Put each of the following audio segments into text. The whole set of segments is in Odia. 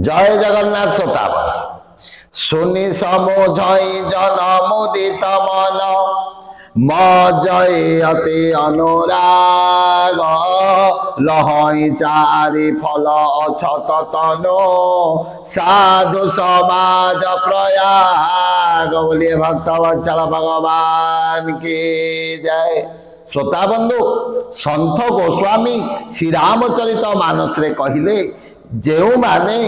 জয় জগন্নাথ শ্রোতা বন্ধু শুনি সমুঝই জন মুদিত মন মজয় অতি অনুরাগ লহই চারি ফল অছত তনু সাধু সমাজ প্রয়াগ বলিয়ে ভক্তবৎসল ভগবান কি জয়। শ্রোতা বন্ধু সন্থ গোস্বামী শ্রীরামচরিত মানসরে কহিলে ଯେଉଁମାନେ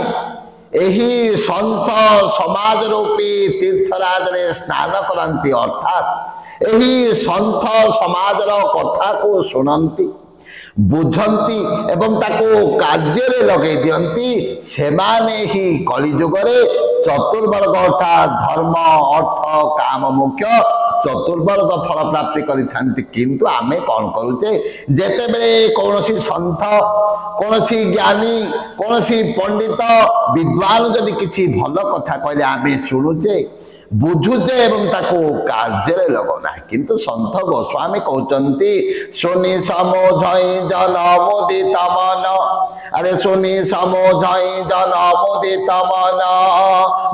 ଏହି ସନ୍ଥ ସମାଜ ରୂପୀ ତୀର୍ଥରାଜରେ ସ୍ନାନ କରନ୍ତି ଅର୍ଥାତ୍ ଏହି ସନ୍ଥ ସମାଜର କଥାକୁ ଶୁଣନ୍ତି ବୁଝନ୍ତି ଏବଂ ତାକୁ କାର୍ଯ୍ୟରେ ଲଗେଇ ଦିଅନ୍ତି ସେମାନେ ହିଁ କଳିଯୁଗରେ ଚତୁର୍ବର୍ଗ ଅର୍ଥାତ୍ ଧର୍ମ ଅର୍ଥ କାମ ମୋକ୍ଷ ଚତୁର୍ବର୍ଗ ଫଳ ପ୍ରାପ୍ତି କରିଥାନ୍ତି। କିନ୍ତୁ ଆମେ କ'ଣ କରୁଛେ, ଯେତେବେଳେ କୌଣସି ସନ୍ଥ କୌଣସି ଜ୍ଞାନୀ କୌଣସି ପଣ୍ଡିତ ବିଦ୍ୱାନ ଯଦି କିଛି ଭଲ କଥା କହିଲେ ଆମେ ଶୁଣୁଛେ ବୁଝୁଛେ ଏବଂ ତାକୁ କାର୍ଯ୍ୟରେ ଲଗାଉନା। କିନ୍ତୁ ସନ୍ଥ ଗୋସ୍ୱାମୀ କହୁଛନ୍ତି ଶୁନି ସମୁଝଇ ଜନ ମୁଦିତ ମନ, ଆରେ ଶୁନି ସମୁଝଇ ଜନ ମୁଦିତ ମନ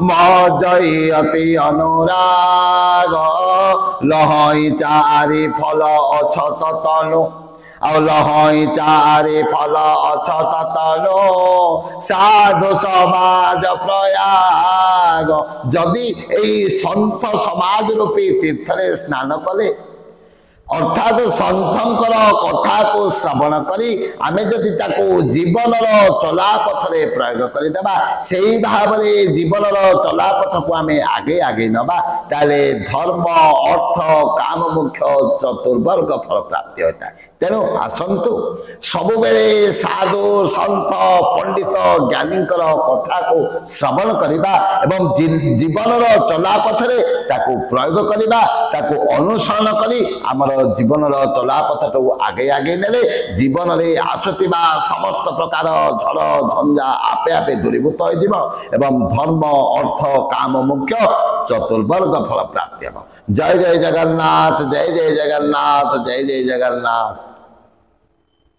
ମଜଇ ଅତି ଅନୁରାଗ ଲହଇ ଚାରି ଫଲ ଅଛତ ତନୁ ଆଉ ଲହଇ ଚାରି ଫଲ ଅଛତ ତନୁ ସାଧୁ ସମାଜ ପ୍ରୟାଗ। ଯଦି ଏହି ସନ୍ଥ ସମାଜ ରୂପୀ ତୀର୍ଥରେ ସ୍ନାନ କଲେ ଅର୍ଥାତ୍ ସନ୍ଥଙ୍କର କଥାକୁ ଶ୍ରବଣ କରି ଆମେ ଯଦି ତାକୁ ଜୀବନର ଚଲାପଥରେ ପ୍ରୟୋଗ କରିଦେବା, ସେହି ଭାବରେ ଜୀବନର ଚଲାପଥକୁ ଆମେ ଆଗେଇ ଆଗେଇ ନେବା, ତାହେଲେ ଧର୍ମ ଅର୍ଥ କାମ ମୋକ୍ଷ ଚତୁର୍ବର୍ଗ ଫଳ ପ୍ରାପ୍ତି ହୋଇଥାଏ। ତେଣୁ ଆସନ୍ତୁ ସବୁବେଳେ ସାଧୁ ସନ୍ଥ ପଣ୍ଡିତ ଜ୍ଞାନୀଙ୍କର କଥାକୁ ଶ୍ରବଣ କରିବା ଏବଂ ଜୀବନର ଚଲାପଥରେ ତାକୁ ପ୍ରୟୋଗ କରିବା, ତାକୁ ଅନୁସରଣ କରି ଆମର ଜୀବନର ଚଲାପଥଟାକୁ ଆଗେଇ ଆଗେଇ ନେଲେ ଜୀବନରେ ଆସୁଥିବା ସମସ୍ତ ପ୍ରକାର ଝଡ଼ ଝଞ୍ଜା ଆପେ ଆପେ ଦୂରୀଭୂତ ହୋଇଯିବ ଏବଂ ଧର୍ମ ଅର୍ଥ କାମ ମୋକ୍ଷ ଚତୁର୍ବର୍ଗ ଫଳ ପ୍ରାପ୍ତି ହେବ। ଜୟ ଜୟ ଜଗନ୍ନାଥ, ଜୟ ଜୟ ଜଗନ୍ନାଥ, ଜୟ ଜୟ ଜଗନ୍ନାଥ।